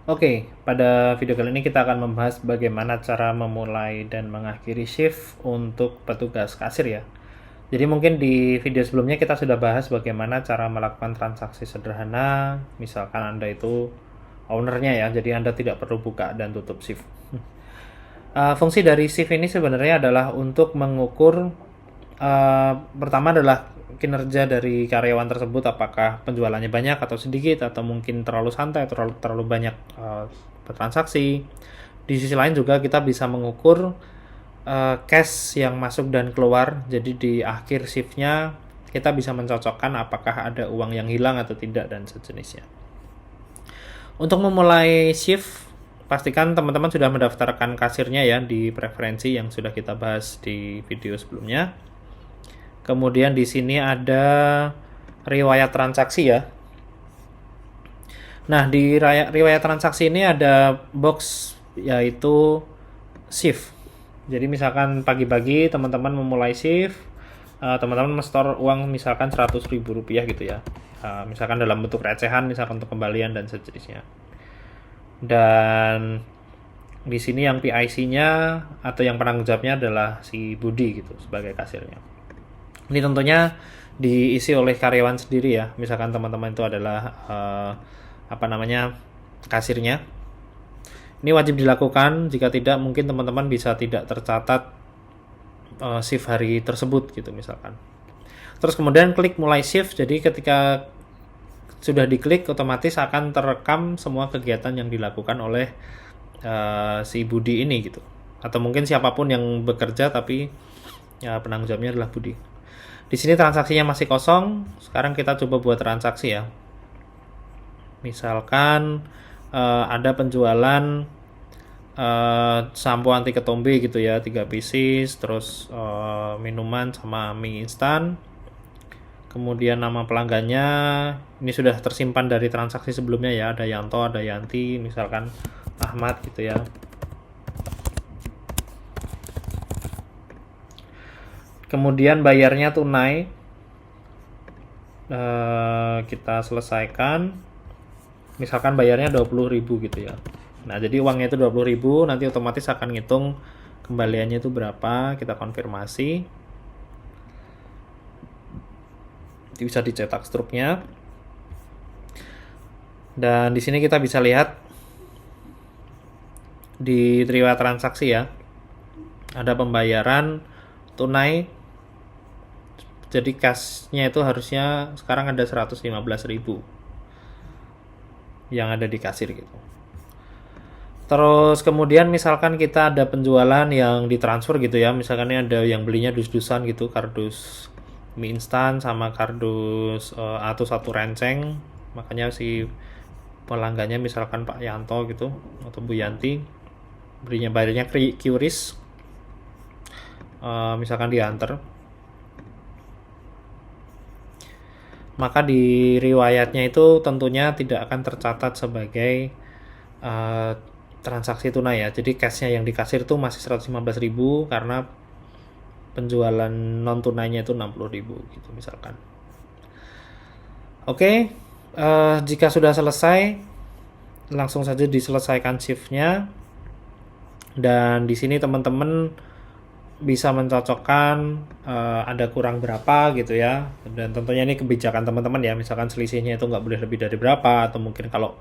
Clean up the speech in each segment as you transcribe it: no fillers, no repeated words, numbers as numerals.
Oke, pada video kali ini kita akan membahas bagaimana cara memulai dan mengakhiri shift untuk petugas kasir ya. Jadi mungkin di video sebelumnya kita sudah bahas bagaimana cara melakukan transaksi sederhana, misalkan Anda itu ownernya ya, jadi Anda tidak perlu buka dan tutup shift. Fungsi dari shift ini sebenarnya adalah untuk mengukur pertama adalah kinerja dari karyawan tersebut, apakah penjualannya banyak atau sedikit, atau mungkin terlalu santai, terlalu banyak bertransaksi. Di sisi lain juga kita bisa mengukur cash yang masuk dan keluar. Jadi di akhir shiftnya kita bisa mencocokkan apakah ada uang yang hilang atau tidak dan sejenisnya. Untuk memulai shift, pastikan teman-teman sudah mendaftarkan kasirnya ya di preferensi yang sudah kita bahas di video sebelumnya. Kemudian di sini ada riwayat transaksi ya. Nah, di riwayat transaksi ini ada box yaitu shift. Jadi misalkan pagi-pagi teman-teman memulai shift, teman-teman men-store uang misalkan Rp100.000 gitu ya. Misalkan dalam bentuk recehan, misalkan untuk kembalian dan sejenisnya. Dan di sini yang PIC-nya atau yang penanggung jawabnya adalah si Budi gitu sebagai kasirnya. Ini tentunya diisi oleh karyawan sendiri ya. Misalkan teman-teman itu adalah kasirnya. Ini wajib dilakukan. Jika tidak, mungkin teman-teman bisa tidak tercatat shift hari tersebut gitu misalkan. Terus kemudian klik mulai shift. Jadi ketika sudah diklik, otomatis akan terekam semua kegiatan yang dilakukan oleh si Budi ini gitu. Atau mungkin siapapun yang bekerja tapi ya penanggung jawabnya adalah Budi. Di sini transaksinya masih kosong. Sekarang kita coba buat transaksi ya. Misalkan ada penjualan sampo anti ketombe gitu ya, 3 pieces, terus minuman sama mie instan. Kemudian nama pelanggannya ini sudah tersimpan dari transaksi sebelumnya ya, ada Yanto, ada Yanti, misalkan Ahmad gitu ya. Kemudian bayarnya tunai, kita selesaikan. Misalkan bayarnya 20.000 gitu ya. Nah, jadi uangnya itu 20.000, nanti otomatis akan ngitung kembaliannya itu berapa, kita konfirmasi. Bisa dicetak struknya. Dan di sini kita bisa lihat di riwayat transaksi ya. Ada pembayaran tunai. Jadi cash-nya itu harusnya sekarang ada 115.000 yang ada di kasir gitu. Terus kemudian misalkan kita ada penjualan yang ditransfer gitu ya, misalkan ini ada yang belinya dus-dusan gitu, kardus mie instan sama kardus atau satu renceng, makanya si pelanggannya misalkan Pak Yanto gitu atau Bu Yanti, bayarnya QRIS, misalkan diantar, maka di riwayatnya itu tentunya tidak akan tercatat sebagai transaksi tunai ya. Jadi cashnya yang di kasir itu masih 115.000 karena penjualan non tunainya itu 60.000 gitu misalkan. Oke, jika sudah selesai langsung saja diselesaikan shiftnya. Dan di sini teman-teman bisa mencocokkan ada kurang berapa gitu ya, dan tentunya ini kebijakan teman-teman ya, misalkan selisihnya itu nggak boleh lebih dari berapa, atau mungkin kalau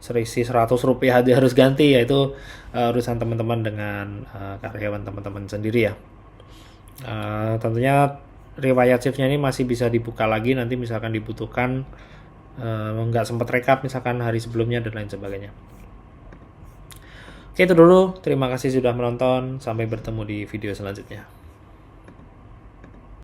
selisih Rp100 aja harus ganti ya, itu urusan teman-teman dengan karyawan teman-teman sendiri ya. Tentunya riwayat shiftnya ini masih bisa dibuka lagi nanti misalkan dibutuhkan, nggak sempat rekap misalkan hari sebelumnya dan lain sebagainya. Oke, itu dulu. Terima kasih sudah menonton. Sampai bertemu di video selanjutnya.